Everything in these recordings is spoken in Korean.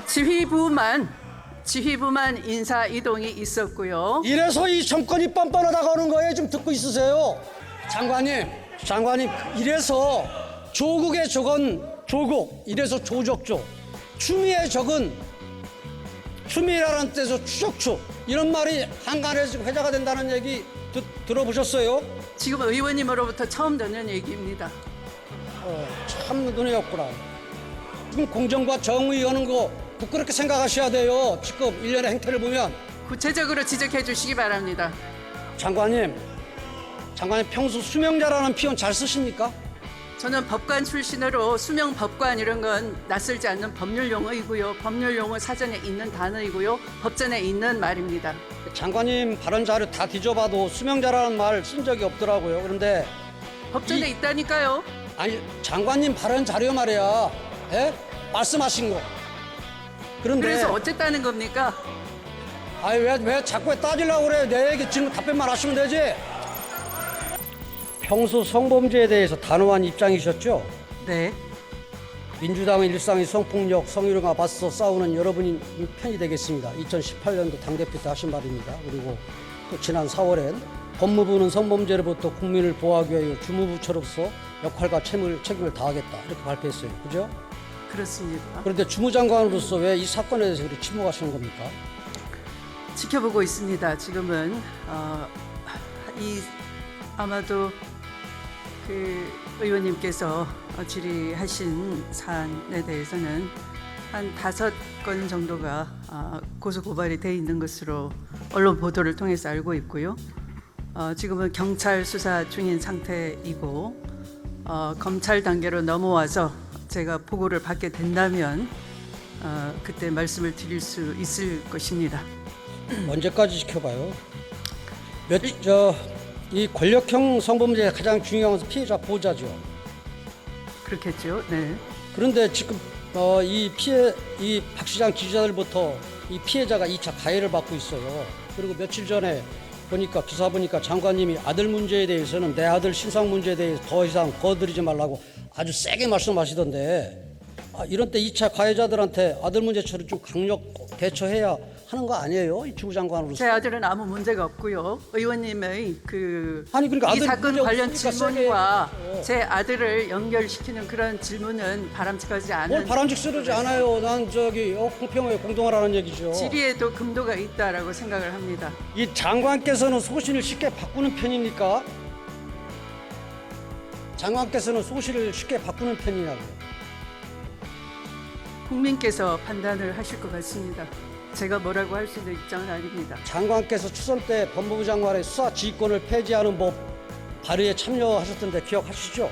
지휘부만 인사 이동이 있었고요. 이래서 이 정권이 뻔뻔하다가 오는 거예요. 좀 듣고 있으세요. 장관님, 이래서 조국의 적은 조국, 이래서 조적조. 추미애 적은 추미애라는 뜻에서 추적추. 이런 말이 한간에서 회자가 된다는 얘기 들어보셨어요? 지금 의원님으로부터 처음 듣는 얘기입니다. 참 눈이 없구나. 지금 공정과 정의 하는 거 부끄럽게 생각하셔야 돼요. 지금 일련의 행태를 보면. 구체적으로 지적해 주시기 바랍니다. 장관님 평소 수명자라는 표현 잘 쓰십니까? 저는 법관 출신으로 수명 법관 이런 건 낯설지 않는 법률 용어이고요. 법률 용어 사전에 있는 단어이고요. 법전에 있는 말입니다. 장관님 발언 자료 다 뒤져봐도 수명자라는 말 쓴 적이 없더라고요. 그런데 법전에 있다니까요. 아니 장관님 발언 자료 말이야. 예? 말씀하신 거. 그런데 그래서 어쨌다는 겁니까? 아니 왜 자꾸 따지려고 그래? 내 얘기 지금 답변만 하시면 되지. 평소 성범죄에 대해서 단호한 입장이셨죠? 네. 민주당은 일상의 성폭력, 성희롱과 맞서 싸우는 여러분이 편이 되겠습니다. 2018년도 당대표 때 하신 말입니다. 그리고 또 지난 4월엔 법무부는 성범죄로부터 국민을 보호하기 위하여 주무부처로서 역할과 책임을 다하겠다. 이렇게 발표했어요. 그죠? 그렇습니다. 그런데 주무장관으로서 왜 이 사건에 대해서 그렇게 침묵하시는 겁니까? 지켜보고 있습니다. 지금은 아마도 그 의원님께서 질의하신 사안에 대해서는 한 5건 정도가 고소 고발이 돼 있는 것으로 언론 보도를 통해서 알고 있고요. 지금은 경찰 수사 중인 상태이고 검찰 단계로 넘어와서 제가 보고를 받게 된다면 그때 말씀을 드릴 수 있을 것입니다. 언제까지 지켜봐요? 이 권력형 성범죄의 가장 중요한 것은 피해자 보호자죠. 그렇겠죠. 네. 그런데 지금 이 박 시장 지지자들부터 이 피해자가 2차 가해를 받고 있어요. 그리고 며칠 전에 기사 보니까 장관님이 아들 문제에 대해서는 내 아들 신상 문제에 대해서 더 이상 거들이지 말라고 아주 세게 말씀하시던데 이런 때 2차 가해자들한테 아들 문제처럼 좀 강력 대처해야 하는 거 아니에요? 이 주무장관으로서. 제 아들은 아무 문제가 없고요. 의원님의 그러니까 이 사건 관련 없으니까 질문과 세게. 제 아들을 연결시키는 그런 질문은 바람직하지 뭘 않은 바람직스러우지 않아요. 난 공평하게 공동하라는 얘기죠. 질의에도 금도가 있다라고 생각을 합니다. 이 장관께서는 소신을 쉽게 바꾸는 편입니까? 장관께서는 소신을 쉽게 바꾸는 편이냐고요. 국민께서 판단을 하실 것 같습니다. 제가 뭐라고 할 수 있는 입장은 아닙니다. 장관께서 추선 때 법무부 장관의 수사 지휘권을 폐지하는 법 발의에 참여하셨던데 기억하시죠?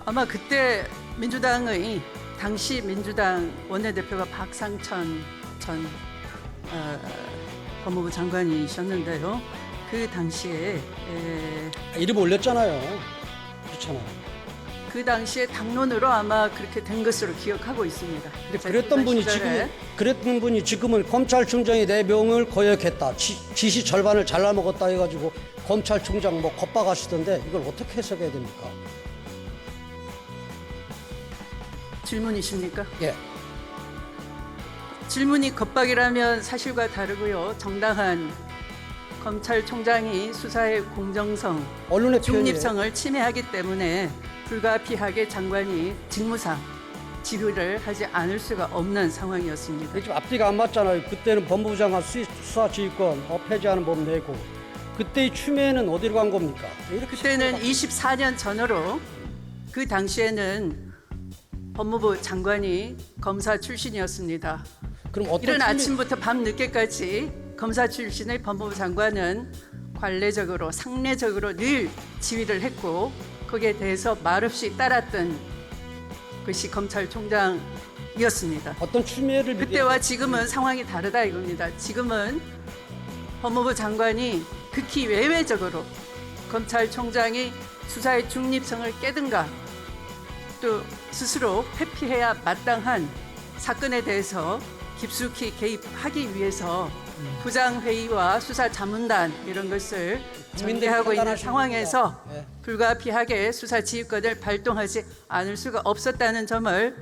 아마 그때 당시 민주당 원내대표가 박상천 전 법무부 장관이셨는데요. 그 당시에 이름 올렸잖아요. 그렇잖아요. 그 당시에 당론으로 아마 그렇게 된 것으로 기억하고 있습니다. 그랬던 분이 지금은 검찰총장이 내 명을 거역했다. 지시 절반을 잘라 먹었다 해가지고 검찰총장 겁박하시던데 이걸 어떻게 해석해야 됩니까? 질문이십니까? 예. 질문이 겁박이라면 사실과 다르고요. 정당한 검찰총장이 수사의 공정성, 언론의 중립성을 침해하기 때문에 불가피하게 장관이 직무상 지휘를 하지 않을 수가 없는 상황이었습니다. 지금 앞뒤가 안 맞잖아요. 그때는 법무부 장관 수사 지휘권 폐지하는 법 내고 그때의 추미애는 어디로 간 겁니까? 그때는 24년 전으로 그 당시에는 법무부 장관이 검사 출신이었습니다. 그럼 어떤 이른 아침부터 밤 늦게까지 검사 출신의 법무부 장관은 관례적으로 상례적으로 늘 지휘를 했고 거기에 대해서 말없이 따랐던 것이 검찰총장이었습니다. 어떤 추미애를 그때와 지금은 상황이 다르다 이겁니다. 지금은 법무부 장관이 극히 외외적으로 검찰총장이 수사의 중립성을 깨든가 또 스스로 회피해야 마땅한 사건에 대해서 깊숙이 개입하기 위해서 부장회의와 수사자문단 이런 것을 전개하고 있는 상황에서 불가피하게 수사 지휘권을 발동하지 않을 수가 없었다는 점을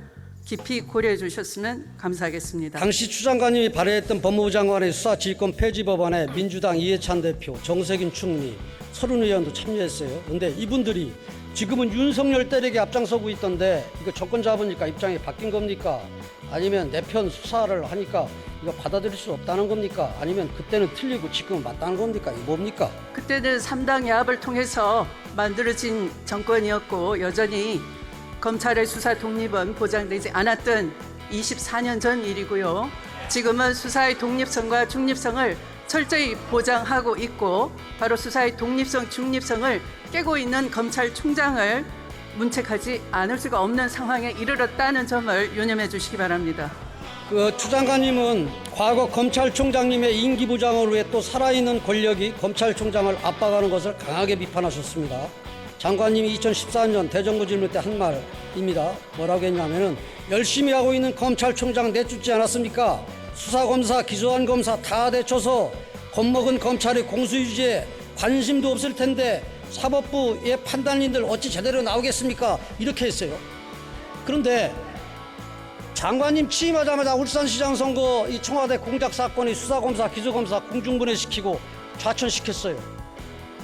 깊이 고려해 주셨으면 감사하겠습니다. 당시 추 장관님이 발의했던 법무부 장관의 수사지휘권 폐지 법안에 민주당 이해찬 대표, 정세균 총리, 서른 의원도 참여했어요. 그런데 이분들이 지금은 윤석열 때리기 앞장서고 있던데 이거 정권 잡으니까 입장이 바뀐 겁니까? 아니면 내 편 수사를 하니까 이거 받아들일 수 없다는 겁니까? 아니면 그때는 틀리고 지금은 맞다는 겁니까? 이게 뭡니까? 그때는 3당 야합을 통해서 만들어진 정권이었고 여전히 검찰의 수사 독립은 보장되지 않았던 24년 전 일이고요. 지금은 수사의 독립성과 중립성을 철저히 보장하고 있고 바로 수사의 독립성, 중립성을 깨고 있는 검찰총장을 문책하지 않을 수가 없는 상황에 이르렀다는 점을 유념해 주시기 바랍니다. 추 장관님은 과거 검찰총장님의 임기 부장을 위해 또 살아있는 권력이 검찰총장을 압박하는 것을 강하게 비판하셨습니다. 장관님이 2014년 대정부 질문 때 한 말입니다. 뭐라고 했냐면은 열심히 하고 있는 검찰총장 내쫓지 않았습니까? 수사검사, 기소환검사 다 내쳐서 겁먹은 검찰의 공수유지에 관심도 없을 텐데 사법부의 판단인들 어찌 제대로 나오겠습니까? 이렇게 했어요. 그런데 장관님 취임하자마자 울산시장 선거 이 청와대 공작 사건의 수사검사, 기소검사 공중분해시키고 좌천시켰어요.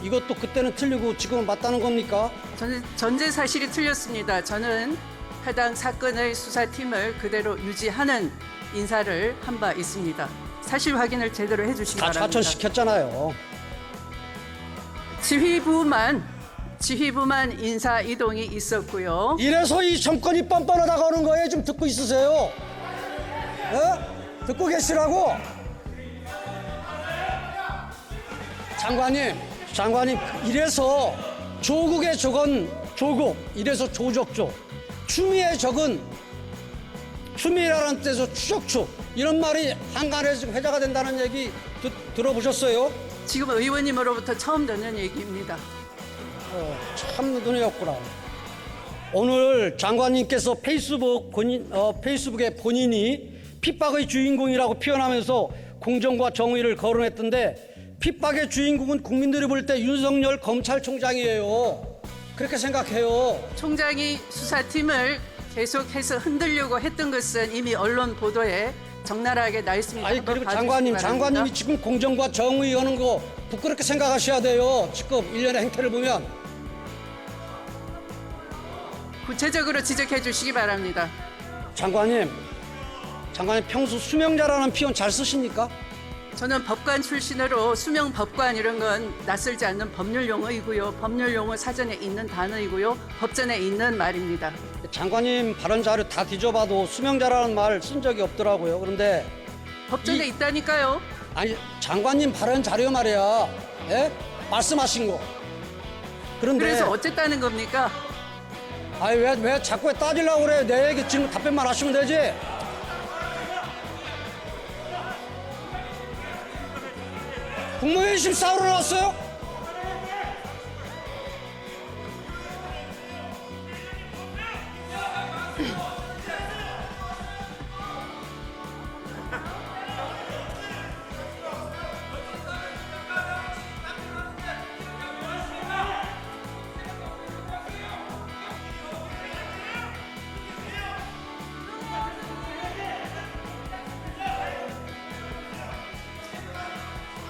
이것도 그때는 틀리고 지금은 맞다는 겁니까? 저는 전제 사실이 틀렸습니다. 저는 해당 사건의 수사팀을 그대로 유지하는 인사를 한 바 있습니다. 사실 확인을 제대로 해주시기 다 바랍니다. 좌천시켰잖아요. 지휘부만 인사 이동이 있었고요. 이래서 이 정권이 뻔뻔하다가 오는 거예요. 좀 듣고 있으세요. 듣고 계시라고. 장관님 이래서 조국의 적은 조국, 이래서 조적조, 추미애 적은 추미애라는 뜻에서 추적추, 이런 말이 한간에서 회자가 된다는 얘기 들어보셨어요? 지금 의원님으로부터 처음 듣는 얘기입니다. 참 눈이 없구나. 오늘 장관님께서 페이스북에 본인이 핍박의 주인공이라고 표현하면서 공정과 정의를 거론했던데 핍박의 주인공은 국민들이 볼 때 윤석열 검찰총장이에요. 그렇게 생각해요. 총장이 수사팀을 계속해서 흔들려고 했던 것은 이미 언론 보도에 적나라하게 나 있습니다. 아니 한번 그리고 봐주시기 바랍니다. 장관님이 지금 공정과 정의 하는 거 부끄럽게 생각하셔야 돼요. 지금 일련의 행태를 보면. 구체적으로 지적해 주시기 바랍니다. 장관님 평소 수명자라는 표현 잘 쓰십니까? 저는 법관 출신으로 수명 법관 이런 건 낯설지 않는 법률 용어이고요. 법률 용어 사전에 있는 단어이고요. 법전에 있는 말입니다. 장관님 발언 자료 다 뒤져봐도 수명자라는 말 쓴 적이 없더라고요. 그런데 법전에 있다니까요. 아니 장관님 발언 자료 말이야. 예? 말씀하신 거. 그런데 그래서 어쨌다는 겁니까? 아니 왜 자꾸 따지려고 그래? 내 얘기 지금 답변만 하시면 되지. 국무회의 지금 싸우러 나왔어요?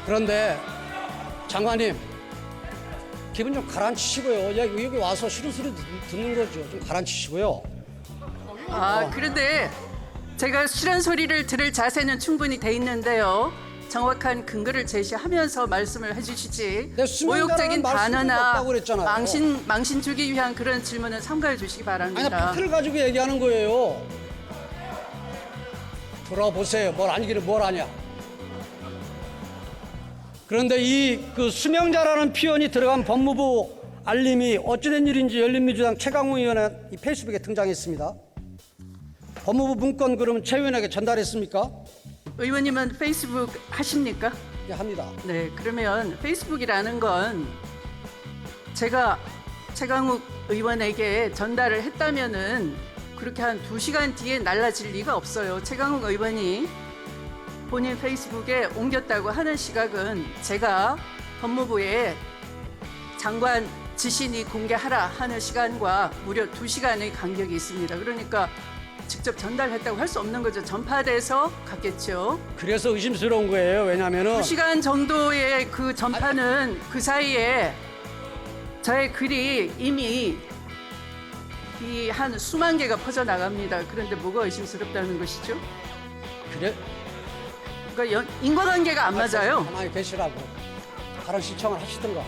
그런데 장관님 기분 좀 가라앉히시고요. 여기 와서 싫은 소리 듣는 거죠. 좀 가라앉히시고요. 그런데 제가 싫은 소리를 들을 자세는 충분히 돼 있는데요. 정확한 근거를 제시하면서 말씀을 해주시지 네, 수명자라는 모욕적인 말 쓸 단어나 없다고 그랬잖아요. 망신 주기 위한 그런 질문은 삼가해 주시기 바랍니다. 아니 팩트를 가지고 얘기하는 거예요. 들어보세요. 뭘 아니기를 뭘 아냐. 그런데 그 수명자라는 표현이 들어간 법무부 알림이 어찌된 일인지 열린민주당 최강욱 의원의 이 페이스북에 등장했습니다. 법무부 문건 그러면 최 의원에게 전달했습니까? 의원님은 페이스북 하십니까? 예, 합니다. 네, 그러면 페이스북이라는 건 제가 최강욱 의원에게 전달을 했다면은 그렇게 한 2시간 뒤에 날라질 리가 없어요. 최강욱 의원이 본인 페이스북에 옮겼다고 하는 시각은 제가 법무부에 장관 지신이 공개하라 하는 시간과 무려 2시간의 간격이 있습니다. 그러니까 직접 전달했다고 할 수 없는 거죠. 전파돼서 갔겠죠. 그래서 의심스러운 거예요. 왜냐면은 2시간 정도의 그 전파는 그 사이에 저의 글이 이미 이 한 수만 개가 퍼져 나갑니다. 그런데 뭐가 의심스럽다는 것이죠? 그래 그러니까 인과관계가 안 맞아요. 가만히 계시라고 다른 신청을 하시든가.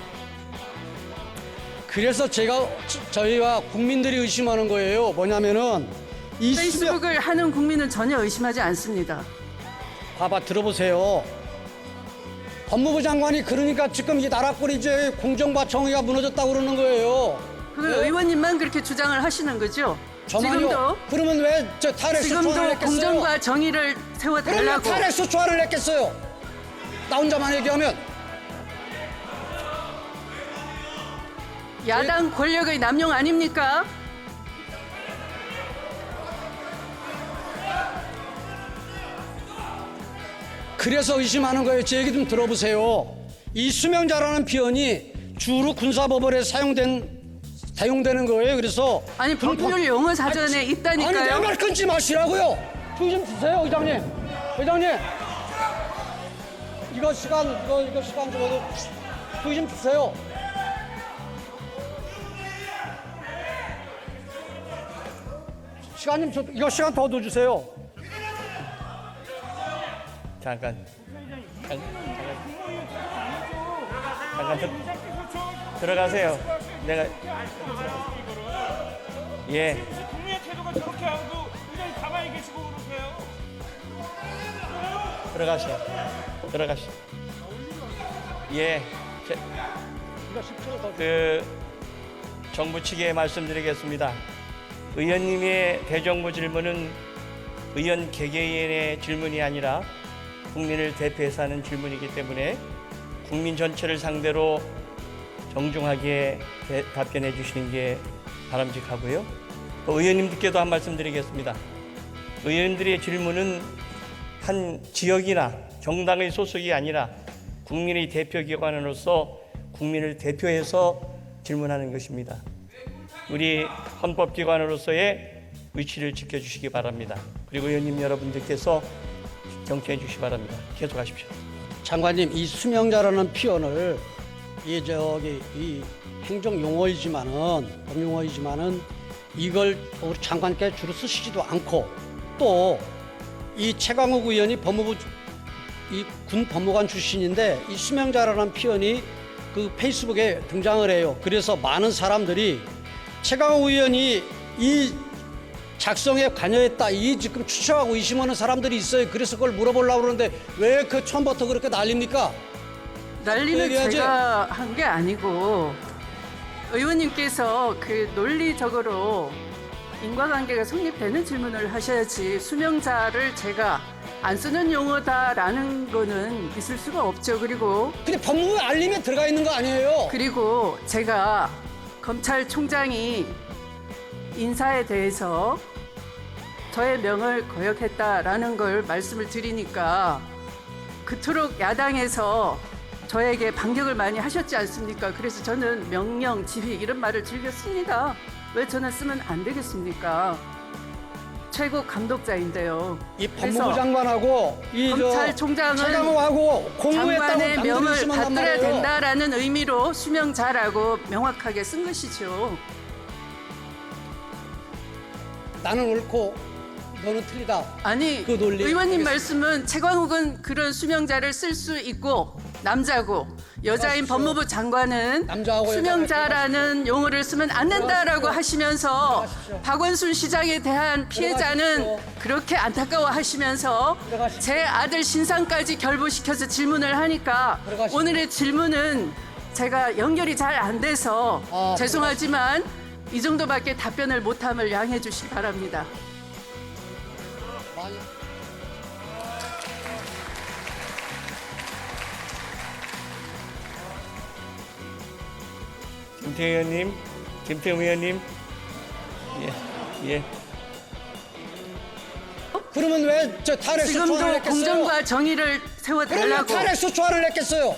그래서 제가 저희와 국민들이 의심하는 거예요. 뭐냐면은 이 페이스북을 하는 국민은 전혀 의심하지 않습니다. 봐봐 들어보세요. 법무부 장관이 그러니까 지금 이 나라꼴이 이제 공정과 정의가 무너졌다고 그러는 거예요. 그 의원님만 그렇게 주장을 하시는 거죠? 저만요. 그러면 왜 저 탄핵 소추안을 지금도 냈겠어요? 공정과 정의를 그러면 세워달라고. 탄핵 소추안을 냈겠어요? 나 혼자만 얘기하면. 야당 권력의 남용 아닙니까? 그래서 의심하는 거예요. 제 얘기 좀 들어보세요. 이 수명자라는 표현이 주로 군사법원에 사용되는 거예요. 그래서 아니 법률 용어 사전에 있다니까요. 아니 내 말 끊지 마시라고요. 주의 좀 주세요, 의장님. 의장님. 이거 시간 좀 어디 주의 좀 주세요. 시간 좀 이거 시간 더 넣어주세요. 잠깐 들어가세요. 내가 예 국민의 태도가 저렇게 하고 의장님 가만히 계시고 그러세요. 들어가시오. 예, 이거 10초 더. 그 정부 측에 말씀드리겠습니다. 의원님의 대정부 질문은 의원 개개인의 질문이 아니라 국민을 대표해서 하는 질문이기 때문에 국민 전체를 상대로 정중하게 답변해 주시는 게 바람직하고요. 또 의원님들께도 한 말씀 드리겠습니다. 의원들의 질문은 한 지역이나 정당의 소속이 아니라 국민의 대표기관으로서 국민을 대표해서 질문하는 것입니다. 우리 헌법기관으로서의 위치를 지켜주시기 바랍니다. 그리고 의원님 여러분들께서 경청해 주시기 바랍니다. 계속하십시오. 장관님, 이 수명자라는 표현을 이 행정 용어이지만은 법 용어이지만은 이걸 우리 장관께 주로 쓰시지도 않고 또 이 최강욱 의원이 군 법무관 출신인데 이 수명자라는 표현이 그 페이스북에 등장을 해요. 그래서 많은 사람들이 최강욱 의원이 이 작성에 관여했다 이 지금 추측하고 의심하는 사람들이 있어요. 그래서 그걸 물어보려고 그러는데 왜 그 처음부터 그렇게 난립니까? 난리는 얘기하지. 제가 한 게 아니고 의원님께서 그 논리적으로 인과관계가 성립되는 질문을 하셔야지 수명자를 제가 안 쓰는 용어다라는 거는 있을 수가 없죠. 근데 법무부 알림에 들어가 있는 거 아니에요? 그리고 제가 검찰총장이 인사에 대해서 저의 명을 거역했다라는 걸 말씀을 드리니까 그토록 야당에서 저에게 반격을 많이 하셨지 않습니까? 그래서 저는 명령, 지휘 이런 말을 즐겨 씁니다. 왜 저는 쓰면 안 되겠습니까? 최고 감독자인데요. 이 그래서 법무부 장관하고 검찰총장은 최강욱하고 공무했다고 장관의 명을 강조를 쓰면 단 받들어야 말이에요. 된다라는 의미로 수명자라고 명확하게 쓴 것이죠. 나는 옳고 너는 틀리다. 아니 그 논리 의원님 알겠습니다. 말씀은 최광욱은 그런 수명자를 쓸 수 있고 남자고 여자인 들어가십시오. 법무부 장관은 남자하고 수명자라는 용어를 쓰면 안 된다라고 하시면서 들어가십시오. 박원순 시장에 대한 피해자는 들어가십시오. 그렇게 안타까워하시면서 들어가십시오. 제 아들 신상까지 결부시켜서 질문을 하니까 들어가십시오. 오늘의 질문은 제가 연결이 잘 안 돼서 죄송하지만 이 정도밖에 답변을 못함을 양해해 주시기 바랍니다. 많이- 김태형 의원님, 예. 그러면 왜 저 탄핵 소추안을 지금도 냈겠어요? 공정과 정의를 그러면 세워달라고. 탄핵 소추안을 냈겠어요?